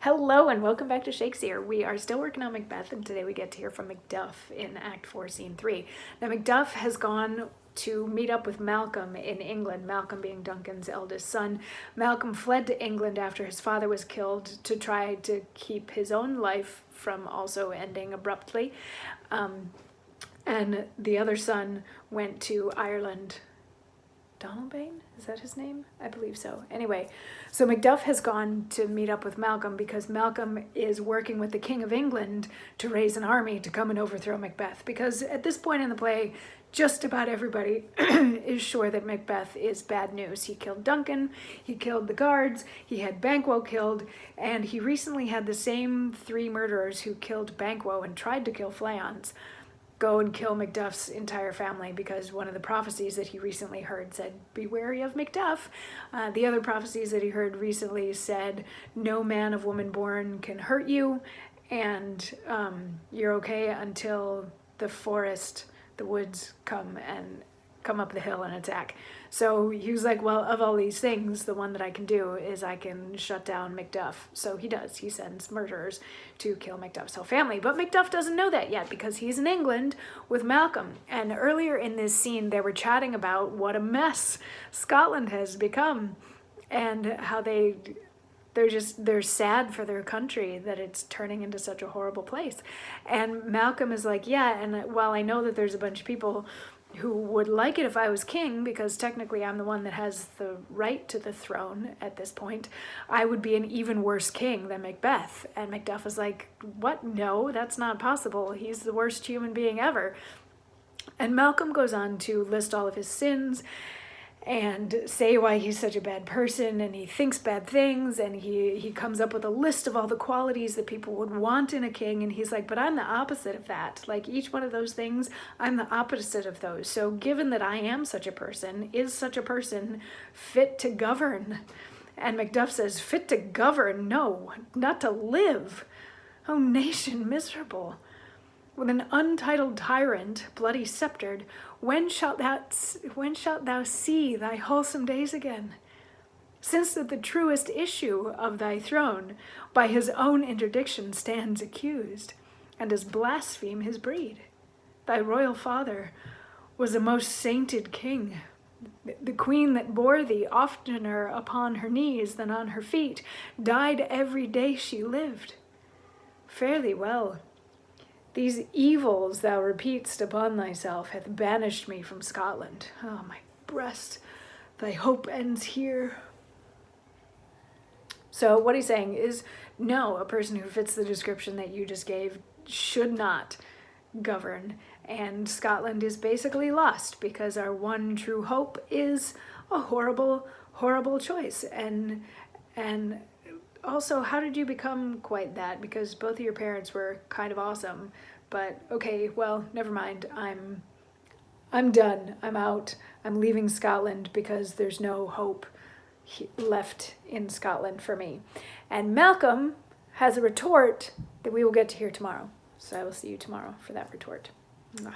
Hello and welcome back to Shakesyear. We are still working on Macbeth, and today we get to hear from Macduff in Act 4, Scene 3. Now Macduff has gone to meet up with Malcolm in England, Malcolm being Duncan's eldest son. Malcolm fled to England after his father was killed to try to keep his own life from also ending abruptly. And the other son went to Ireland. Donalbain? Is that his name? I believe so. Anyway, so Macduff has gone to meet up with Malcolm because Malcolm is working with the King of England to raise an army to come and overthrow Macbeth. Because at this point in the play, just about everybody is sure that Macbeth is bad news. He killed Duncan, he killed the guards, he had Banquo killed, and he recently had the same three murderers who killed Banquo and tried to kill Fleance go and kill Macduff's entire family, because one of the prophecies that he recently heard said, be wary of Macduff. The other prophecies that he heard recently said, no man of woman born can hurt you, and you're okay until the woods come up the hill and attack. So he was like, well, of all these things, the one that I can do is I can shut down Macduff. So he does. He sends murderers to kill Macduff's whole family. But Macduff doesn't know that yet because he's in England with Malcolm. And earlier in this scene, they were chatting about what a mess Scotland has become and how they're sad for their country that it's turning into such a horrible place. And Malcolm is like, yeah, and while I know that there's a bunch of people who would like it if I was king, because technically I'm the one that has the right to the throne at this point, I would be an even worse king than Macbeth. And Macduff is like, what? No, that's not possible. He's the worst human being ever. And Malcolm goes on to list all of his sins and say why he's such a bad person, and he thinks bad things, and he comes up with a list of all the qualities that people would want in a king, and he's like, but I'm the opposite of that. Like, each one of those things, I'm the opposite of those. So given that I am such a person, is such a person fit to govern? And Macduff says, fit to govern? No, not to live. O nation miserable! With an untitled tyrant, bloody sceptred, when shalt thou see thy wholesome days again? Since that the truest issue of thy throne by his own interdiction stands accused, and does blaspheme his breed. Thy royal father was a most sainted king. The queen that bore thee oftener upon her knees than on her feet died every day she lived. Fare thee well. These evils thou repeat'st upon thyself hath banished me from Scotland. Oh, my breast, thy hope ends here. So what he's saying is, no, a person who fits the description that you just gave should not govern. And Scotland is basically lost because our one true hope is a horrible, horrible choice. And also, how did you become quite that? Because both of your parents were kind of awesome. But okay, well, never mind. I'm done. I'm out. I'm leaving Scotland because there's no hope left in Scotland for me. And Malcolm has a retort that we will get to hear tomorrow. So I will see you tomorrow for that retort. Mwah.